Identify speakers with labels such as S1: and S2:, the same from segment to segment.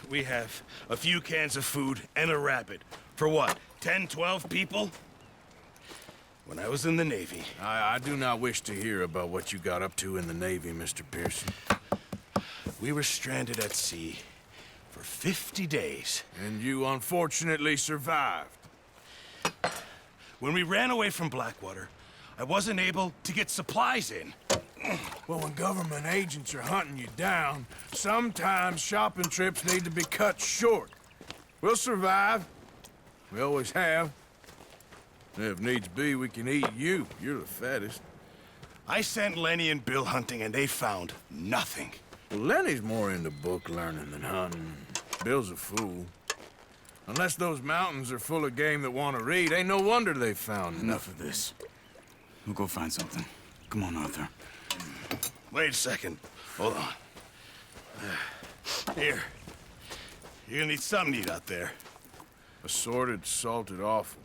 S1: we have a few cans of food and a rabbit. For what, 10, 12 people? When I was in the Navy...
S2: I do not wish to hear about what you got up to in the Navy, Mr. Pearson.
S1: We were stranded at sea for 50 days.
S2: And you unfortunately survived.
S1: When we ran away from Blackwater, I wasn't able to get supplies in.
S2: Well, when government agents are hunting you down, sometimes shopping trips need to be cut short. We'll survive. We always have. If needs be, we can eat you. You're the fattest.
S1: I sent Lenny and Bill hunting, and they found nothing.
S2: Well, Lenny's more into book learning than hunting. Bill's a fool. Unless those mountains are full of game that want to read, ain't no wonder they found
S3: Enough of this. We'll go find something. Come on, Arthur.
S1: Wait a second. Hold on. Here. You're gonna need something to eat out there.
S2: Assorted, salted offal.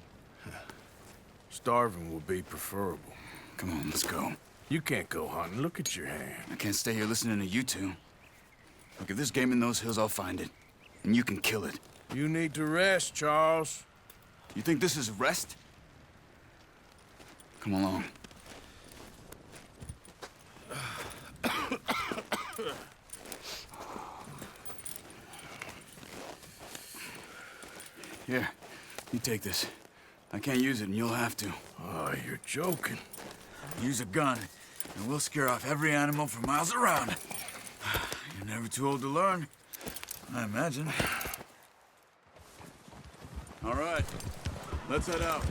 S2: Starving will be preferable.
S3: Come on, let's go.
S2: You can't go hunting. Look at your hand.
S3: I can't stay here listening to you two. Look, if there's game in those hills, I'll find it. And you can kill it.
S2: You need to rest, Charles.
S3: You think this is rest? Come along. Here, you take this. I can't use it, and you'll have to.
S2: Oh, you're joking.
S3: Use a gun, and we'll scare off every animal for miles around. You're never too old to learn, I imagine. All right, let's head out.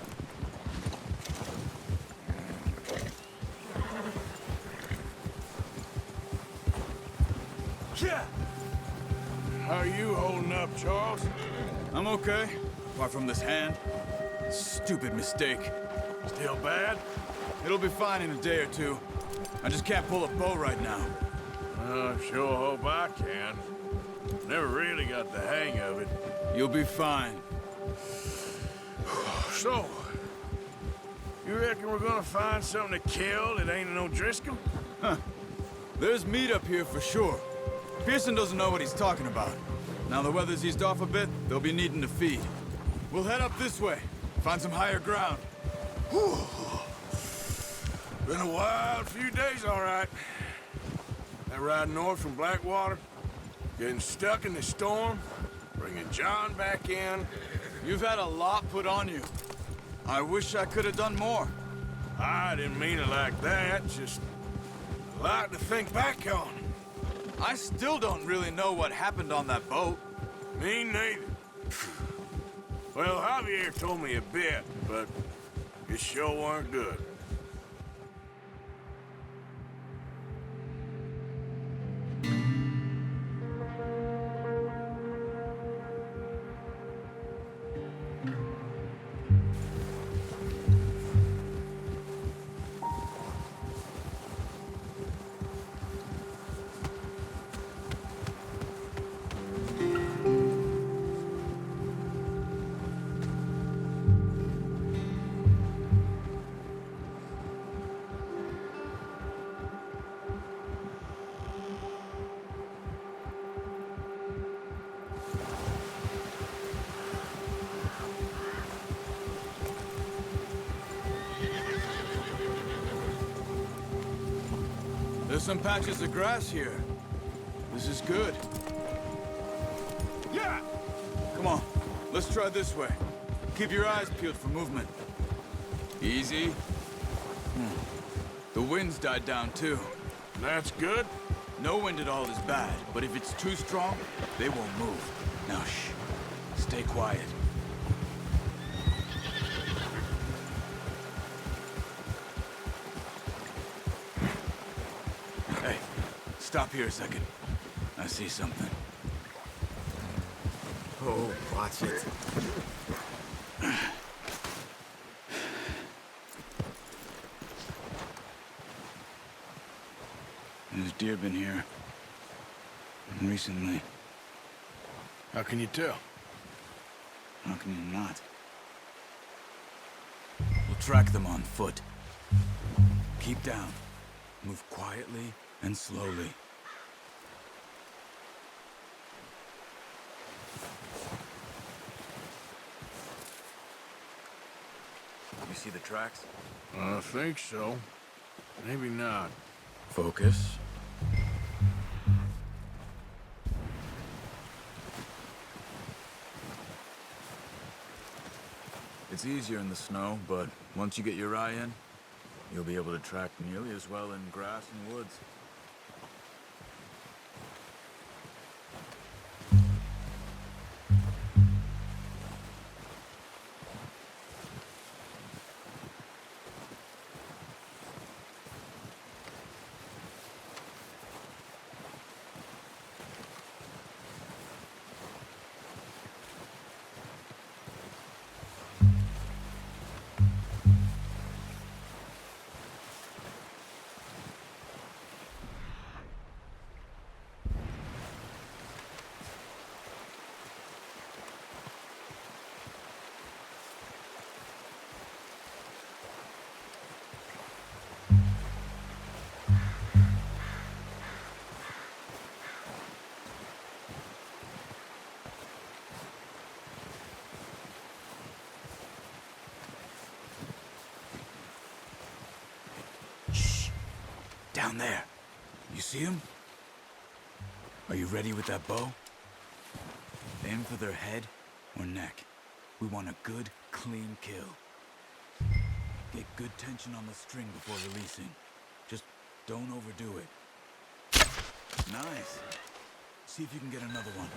S2: Yeah. How are you holding up, Charles?
S3: I'm okay, apart from this hand. Stupid mistake.
S2: Still bad?
S3: It'll be fine in a day or two. I just can't pull a bow right now.
S2: Sure hope I can. Never really got the hang of it.
S3: You'll be fine.
S2: So, you reckon we're gonna find something to kill that ain't no Driscoll?
S3: There's meat up here for sure. Pearson doesn't know what he's talking about. Now the weather's eased off a bit, they'll be needing to feed. We'll head up this way, find some higher ground.
S2: Whew. Been a wild few days, all right. That ride north from Blackwater, getting stuck in the storm, bringing John back in.
S3: You've had a lot put on you. I wish I could have done more.
S2: I didn't mean it like that, just a lot to think back on.
S3: I still don't really know what happened on that boat.
S2: Me neither. Well, Javier told me a bit, but it sure weren't good.
S3: There's some patches of grass here. This is good.
S2: Yeah!
S3: Come on, let's try this way. Keep your eyes peeled for movement. Easy. The wind's died down too.
S2: That's good.
S3: No wind at all is bad, but if it's too strong, they won't move. Now shh, stay quiet. Hey, stop here a second. I see something.
S4: Oh, watch it.
S3: There's deer been here. Recently.
S2: How can you tell?
S3: How can you not? We'll track them on foot. Keep down. Move quietly and slowly. see the tracks?
S2: I think so. Maybe not.
S3: Focus. It's easier in the snow, but once you get your eye in, you'll be able to track nearly as well in grass and woods. Down there. You see him? Are you ready with that bow? Aim for their head or neck. We want a good, clean kill. Get good tension on the string before releasing. Just don't overdo it. Nice. See if you can get another one.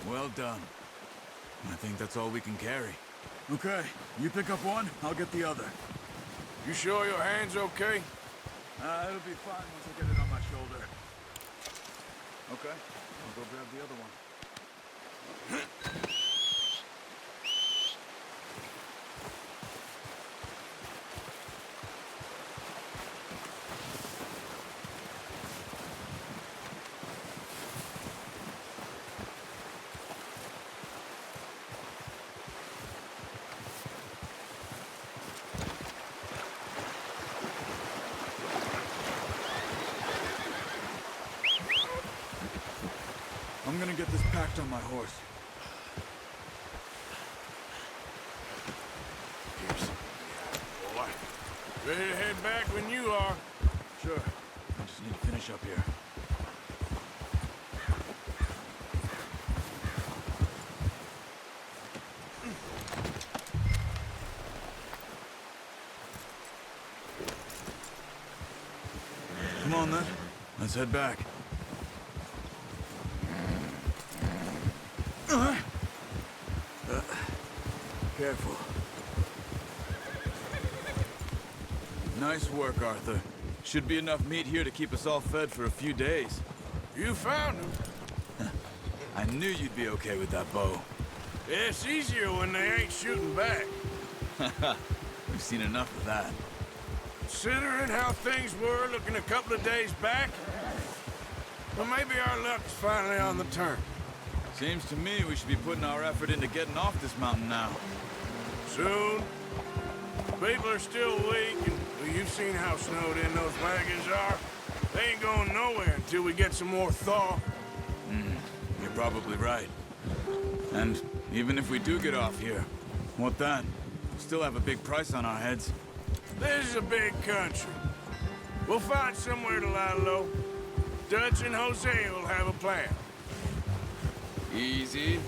S3: Well done. I think that's all we can carry. Okay, you pick up one, I'll get the other.
S2: You sure your hand's okay?
S3: It'll be fine once I get it on my shoulder. Okay, I'll go grab the other one. I'm gonna get this packed on my horse.
S2: Boy, ready to head back when you are.
S3: Sure. I just need to finish up here. Come on then. Let's head back. Careful. Nice work, Arthur. Should be enough meat here to keep us all fed for a few days.
S2: You found him.
S3: I knew you'd be okay with that bow.
S2: It's easier when they ain't shooting back.
S3: We've seen enough of that.
S2: Considering how things were looking a couple of days back, well, maybe our luck's finally on the turn.
S3: Seems to me we should be putting our effort into getting off this mountain now.
S2: Soon. People are still weak, and well, you've seen how snowed in those wagons are. They ain't going nowhere until we get some more thaw.
S3: You're probably right. And even if we do get off here, what then? We still have a big price on our heads.
S2: This is a big country. We'll find somewhere to lie low. Dutch and Hosea will have a plan.
S3: Easy.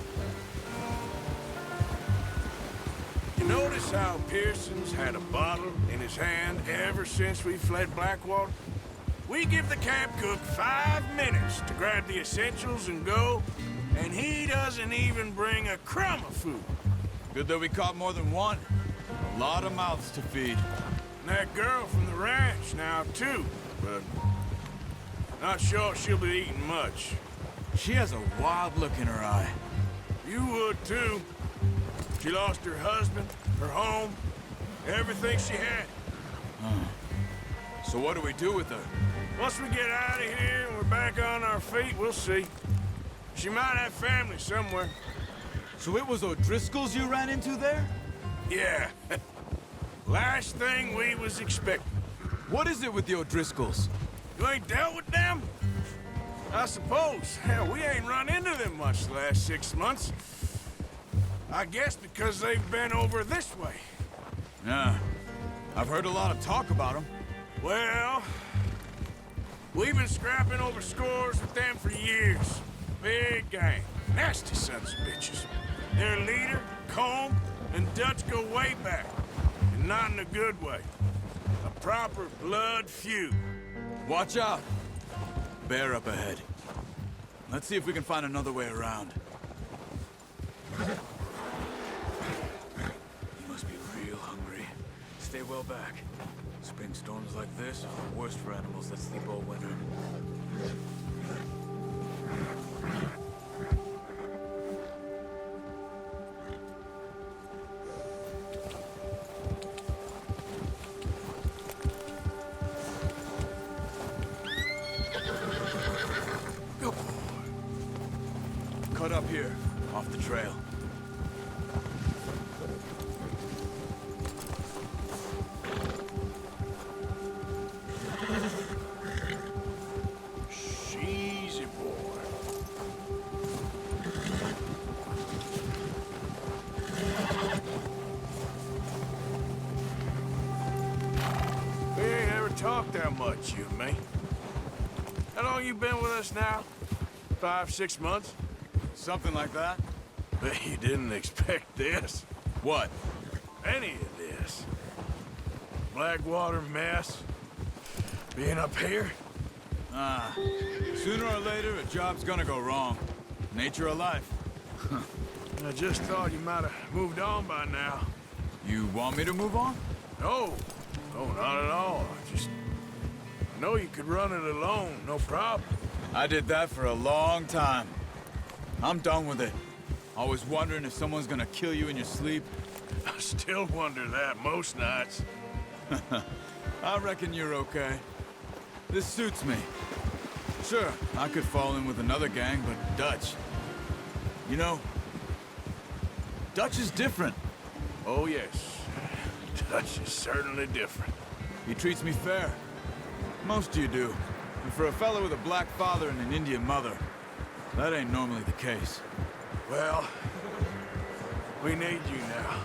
S2: You notice how Pearson's had a bottle in his hand ever since we fled Blackwater? We give the camp cook 5 minutes to grab the essentials and go, and he doesn't even bring a crumb of food.
S3: Good that we caught more than one. A lot of mouths to feed.
S2: And that girl from the ranch now, too, but not sure she'll be eating much.
S3: She has a wild look in her eye.
S2: You would, too. She lost her husband, her home, everything she had.
S3: So what do we do with her?
S2: Once we get out of here and we're back on our feet, we'll see. She might have family somewhere.
S3: So it was O'Driscoll's you ran into there?
S2: Yeah. Last thing we was expecting.
S3: What is it with the O'Driscolls?
S2: You ain't dealt with them? I suppose. Hell, we ain't run into them much the last 6 months. I guess because they've been over this way.
S3: Yeah. I've heard a lot of talk about them.
S2: Well, we've been scrapping over scores with them for years. Big gang. Nasty sons of bitches. Their leader, Combe, and Dutch go way back. And not in a good way. A proper blood feud.
S3: Watch out. Bear up ahead. Let's see if we can find another way around. You must be real hungry. Stay well back. Spring storms like this are the worst for animals that sleep all winter.
S2: Go.
S3: Cut up here, off the trail.
S2: Easy, boy. We ain't ever talked that much, you and me. How long you been with us now? 5, 6 months?
S3: Something like that?
S2: Bet you didn't expect this.
S3: What?
S2: Any of this. Blackwater mess. Being up here.
S3: Sooner or later, a job's gonna go wrong. Nature of life.
S2: I just thought you might have moved on by now.
S3: You want me to move on?
S2: No. No, not at all. I know you could run it alone, no problem.
S3: I did that for a long time. I'm done with it. Always wondering if someone's gonna kill you in your sleep.
S2: I still wonder that most nights.
S3: I reckon you're okay. This suits me. Sure, I could fall in with another gang, but Dutch... You know, Dutch is different.
S2: Oh, yes. Dutch is certainly different.
S3: He treats me fair. Most of you do. And for a fellow with a black father and an Indian mother, that ain't normally the case.
S2: Well, we need you now.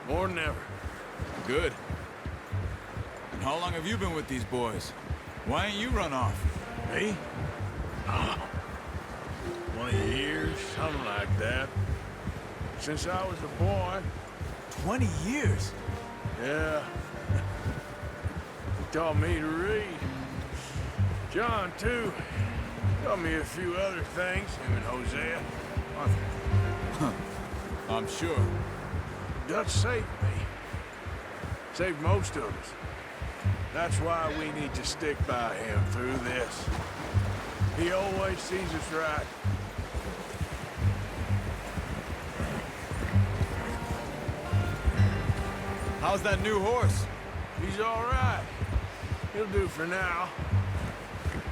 S2: More than ever.
S3: Good. And how long have you been with these boys? Why ain't you run off?
S2: Me? Oh, 20 years, something like that. Since I was a boy.
S3: 20 years?
S2: Yeah. He taught me to read. John, too. Taught me a few other things, him and Hosea.
S3: I'm sure.
S2: Dutch saved me. Saved most of us. That's why we need to stick by him through this. He always sees us right.
S3: How's that new horse?
S2: He's all right. He'll do for now.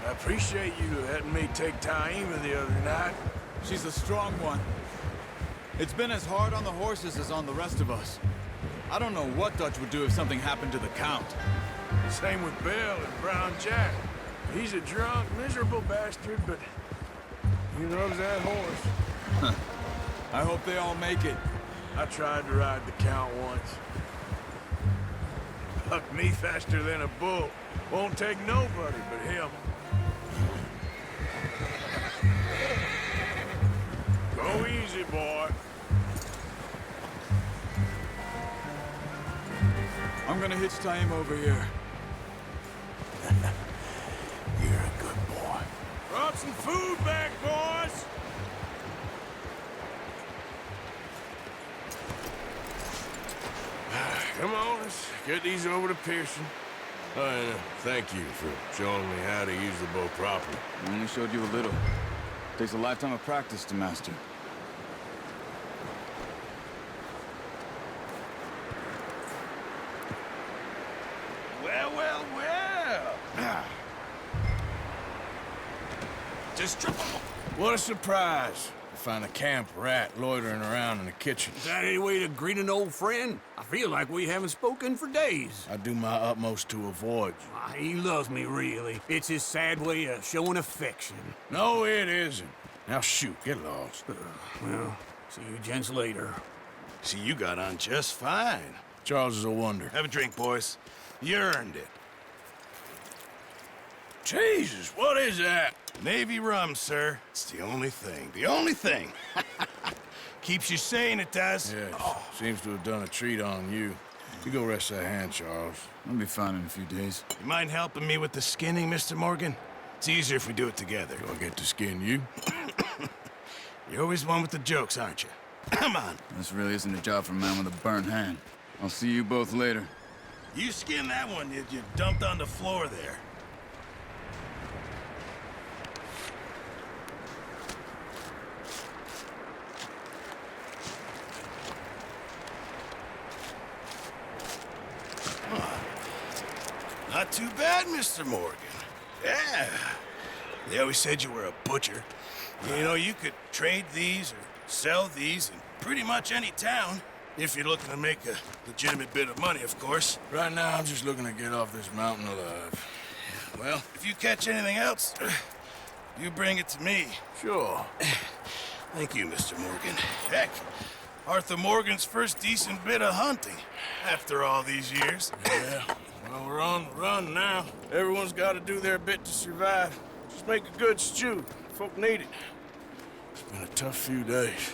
S2: I appreciate you letting me take Taima the other night.
S3: She's a strong one. It's been as hard on the horses as on the rest of us. I don't know what Dutch would do if something happened to the Count.
S2: Same with Bill and Brown Jack. He's a drunk, miserable bastard, but he loves that horse.
S3: I hope they all make it.
S2: I tried to ride the Count once. Bucked me faster than a bull. Won't take nobody but him. Go easy, boy.
S3: I'm gonna hitch tie him over here.
S2: You're a good boy. Brought some food back, boys! Come on, let's get these over to Pearson. Oh, and thank you for showing me how to use the bow properly.
S3: I only showed you a little. Takes a lifetime of practice to master.
S1: Well, well, well. Just triple.
S2: What a surprise to find a camp rat loitering around in the kitchen.
S4: Is that any way to greet an old friend? I feel like we haven't spoken for days.
S2: I do my utmost to avoid you.
S4: He loves me, really. It's his sad way of showing affection.
S2: No, it isn't. Now shoot, get lost.
S4: Well, see you gents later.
S1: See, you got on just fine.
S2: Charles is a wonder.
S1: Have a drink, boys. You earned it.
S2: Jesus, what is that?
S1: Navy rum, sir. It's the only thing. The only thing. Keeps you sane, it does.
S2: Yes, seems to have done a treat on you. You go rest that hand, Charles.
S3: I'll be fine in a few days.
S1: You mind helping me with the skinning, Mr. Morgan? It's easier if we do it together.
S2: Do I get to skin you?
S1: You're always one with the jokes, aren't you? Come on.
S3: This really isn't a job for a man with a burnt hand. I'll see you both later.
S1: You skin that one you dumped on the floor there. Not too bad, Mr. Morgan. Yeah. They always said you were a butcher. You know, you could trade these or sell these in pretty much any town. If you're looking to make a legitimate bit of money, of course.
S2: Right now, I'm just looking to get off this mountain alive.
S1: Well, if you catch anything else, you bring it to me.
S2: Sure.
S1: Thank you, Mr. Morgan. Heck, Arthur Morgan's first decent bit of hunting after all these years.
S2: Yeah. Well, we're on the run now. Everyone's got to do their bit to survive. Just make a good stew. Folk need it. It's been a tough few days.